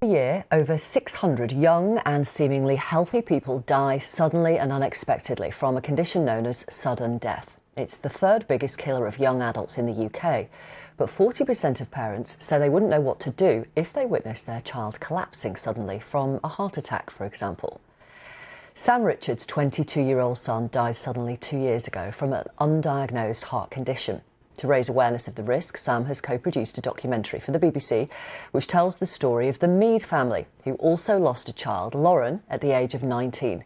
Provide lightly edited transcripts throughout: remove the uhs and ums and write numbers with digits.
A year, over 600 young and seemingly healthy people die suddenly and unexpectedly from a condition known as sudden death. It's the third biggest killer of young adults in the UK, but 40% of parents say they wouldn't know what to do if they witnessed their child collapsing suddenly from a heart attack, for example. Sam Richards' 22-year-old son died suddenly 2 years ago from an undiagnosed heart condition. To raise awareness of the risk, Sam has co-produced a documentary for the BBC which tells the story of the Mead family, who also lost a child, Lauren, at the age of 19.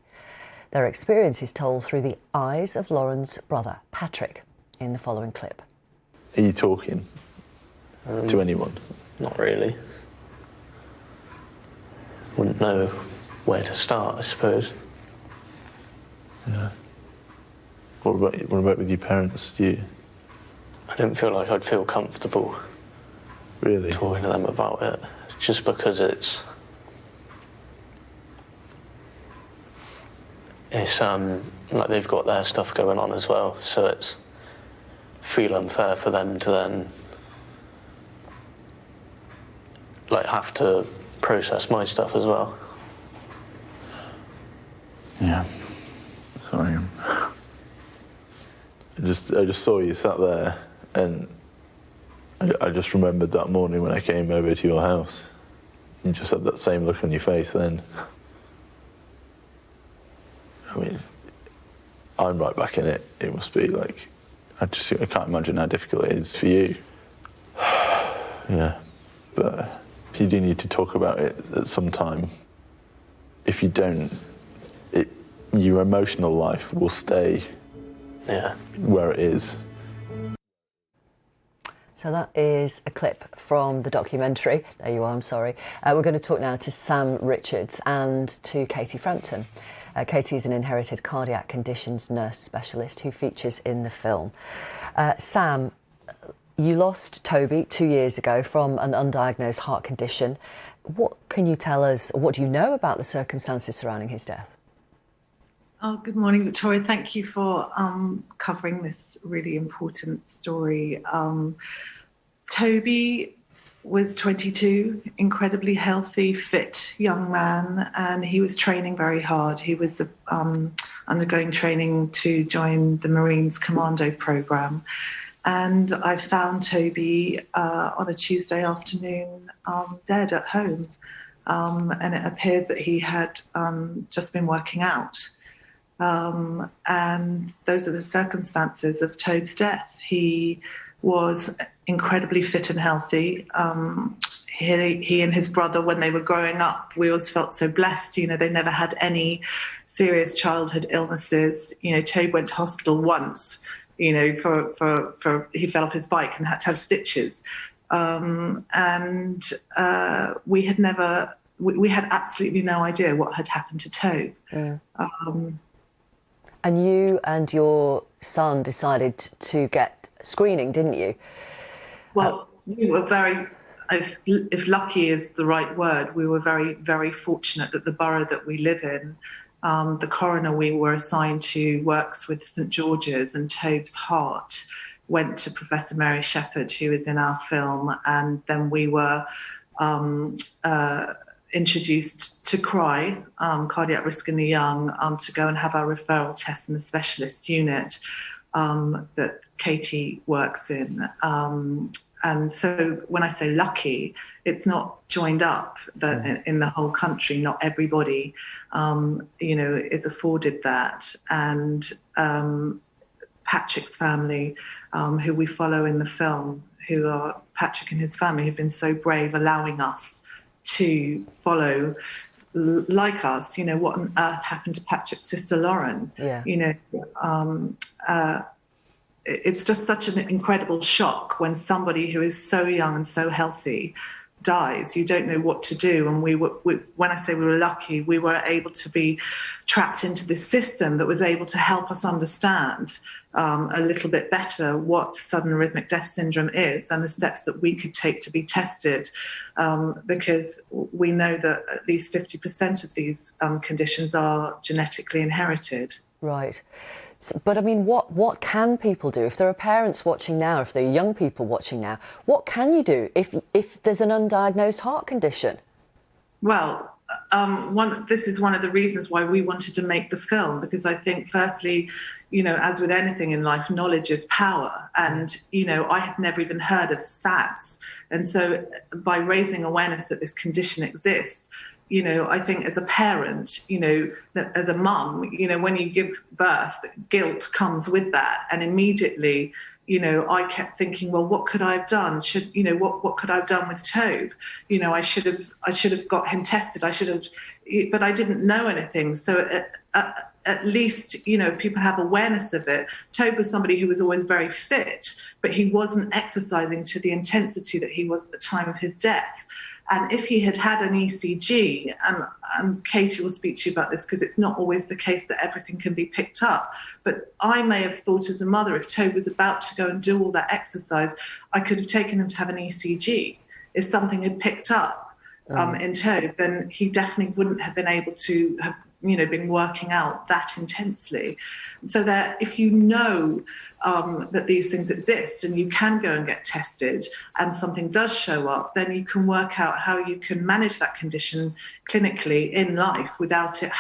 Their experience is told through the eyes of Lauren's brother, Patrick, in the following clip. Are you talking to anyone? Not really. Wouldn't know where to start, I suppose. Yeah. What about with your parents? I didn't feel like I'd feel comfortable Really? talking to them about it, just because it's like they've got their stuff going on as well, so it's feel unfair for them to then like have to process my stuff as well. Yeah. Sorry. I just saw you sat there, and I just remembered that morning when I came over to your house. You just had that same look on your face then. I mean, I'm right back in it. It must be like, I can't imagine how difficult it is for you. Yeah, but you do need to talk about it at some time. If you don't, your emotional life will stay where it is. So that is a clip from the documentary. There you are, I'm sorry. We're going to talk now to Sam Richards and to Katie Frampton. Katie is an inherited cardiac conditions nurse specialist who features in the film. Sam, you lost Toby 2 years ago from an undiagnosed heart condition. What can you tell us, or what do you know about the circumstances surrounding his death? Oh, good morning, Victoria. Thank you for covering this really important story. Toby was 22, incredibly healthy, fit young man, and he was training very hard. He was undergoing training to join the Marines Commando Programme. And I found Toby on a Tuesday afternoon dead at home. And it appeared that he had just been working out. And those are the circumstances of Tobe's death. He was incredibly fit and healthy. He and his brother, when they were growing up, we always felt so blessed. You know, they never had any serious childhood illnesses. You know, Tobe went to hospital once, you know, for he fell off his bike and had to have stitches. We had absolutely no idea what had happened to Tobe. Yeah. And you and your son decided to get screening, didn't you? Well, we were very, if lucky is the right word, we were very, very fortunate that the borough that we live in, the coroner we were assigned to works with St George's, and Tobe's heart went to Professor Mary Shepherd, who is in our film, and then we were introduced to CRY, Cardiac Risk in the Young, to go and have our referral tests in the specialist unit that Katie works in. And so when I say lucky, it's not joined up in the whole country. Not everybody, is afforded that. And Patrick's family, who we follow in the film, who are Patrick and his family, have been so brave, allowing us to follow, like us, you know, what on earth happened to Patrick's sister Lauren. Yeah. You know, it's just such an incredible shock when somebody who is so young and so healthy dies. You don't know what to do. And when I say we were lucky, we were able to be trapped into this system that was able to help us understand a little bit better what sudden arrhythmic death syndrome is and the steps that we could take to be tested, because we know that at least 50% of these conditions are genetically inherited. Right. But I mean, what can people do? If there are parents watching now, if there are young people watching now, what can you do if there's an undiagnosed heart condition? Well, this is one of the reasons why we wanted to make the film, because I think, firstly, as with anything in life, knowledge is power. And, I had never even heard of SADS. And so by raising awareness that this condition exists, I think as a parent, that as a mum, when you give birth, guilt comes with that. And immediately, I kept thinking, well, what could I have done? What could I have done with Tobe? I should have got him tested. But I didn't know anything. So at least, people have awareness of it. Tobe was somebody who was always very fit, but he wasn't exercising to the intensity that he was at the time of his death. And if he had had an ECG, and Katie will speak to you about this because it's not always the case that everything can be picked up, but I may have thought as a mother, if Tobe was about to go and do all that exercise, I could have taken him to have an ECG. If something had picked up in Tobe, then he definitely wouldn't have been able to have been working out that intensely. So that if that these things exist and you can go and get tested and something does show up, then you can work out how you can manage that condition clinically in life without it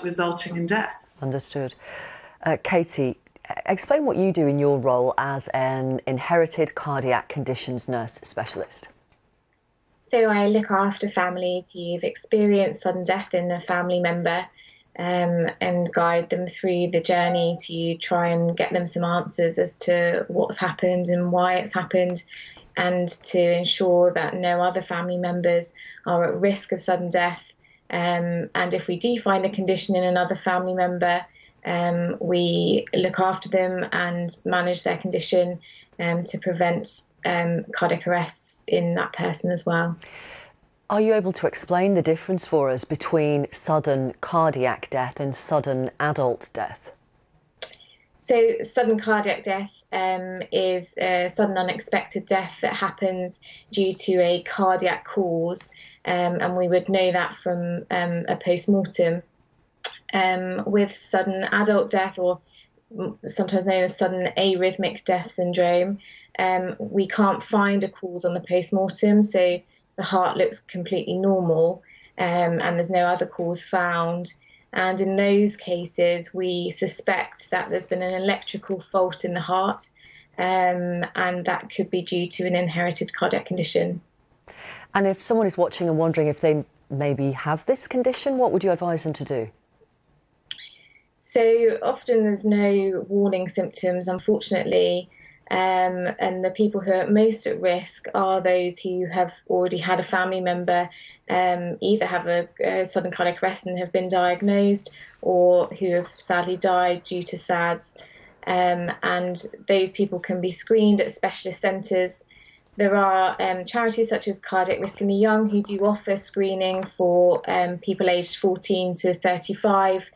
resulting in death. Understood. Katie, explain what you do in your role as an inherited cardiac conditions nurse specialist. So I look after families who've experienced sudden death in a family member, and guide them through the journey to try and get them some answers as to what's happened and why it's happened, and to ensure that no other family members are at risk of sudden death. And if we do find a condition in another family member, we look after them and manage their condition to prevent cardiac arrests in that person as well. Are you able to explain the difference for us between sudden cardiac death and sudden adult death? So sudden cardiac death is a sudden unexpected death that happens due to a cardiac cause, and we would know that from a post-mortem. With sudden adult death, or sometimes known as sudden arrhythmic death syndrome, we can't find a cause on the post-mortem, so the heart looks completely normal, and there's no other cause found. And in those cases, we suspect that there's been an electrical fault in the heart, and that could be due to an inherited cardiac condition. And if someone is watching and wondering if they maybe have this condition, what would you advise them to do? So often there's no warning symptoms, unfortunately. And the people who are most at risk are those who have already had a family member either have a sudden cardiac arrest and have been diagnosed, or who have sadly died due to SADS. And those people can be screened at specialist centres. There are charities such as Cardiac Risk in the Young who do offer screening for people aged 14 to 35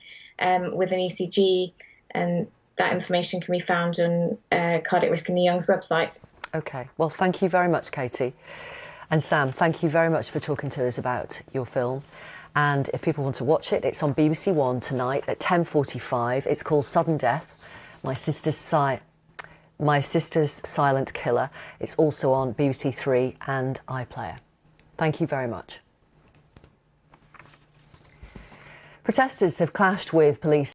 with an ECG, and that information can be found on Cardiac Risk in the Young's website. OK, well, thank you very much, Katie. And Sam, thank you very much for talking to us about your film. And if people want to watch it, it's on BBC One tonight at 10:45. It's called Sudden Death, My Sister's Silent Killer. It's also on BBC Three and iPlayer. Thank you very much. Protesters have clashed with police.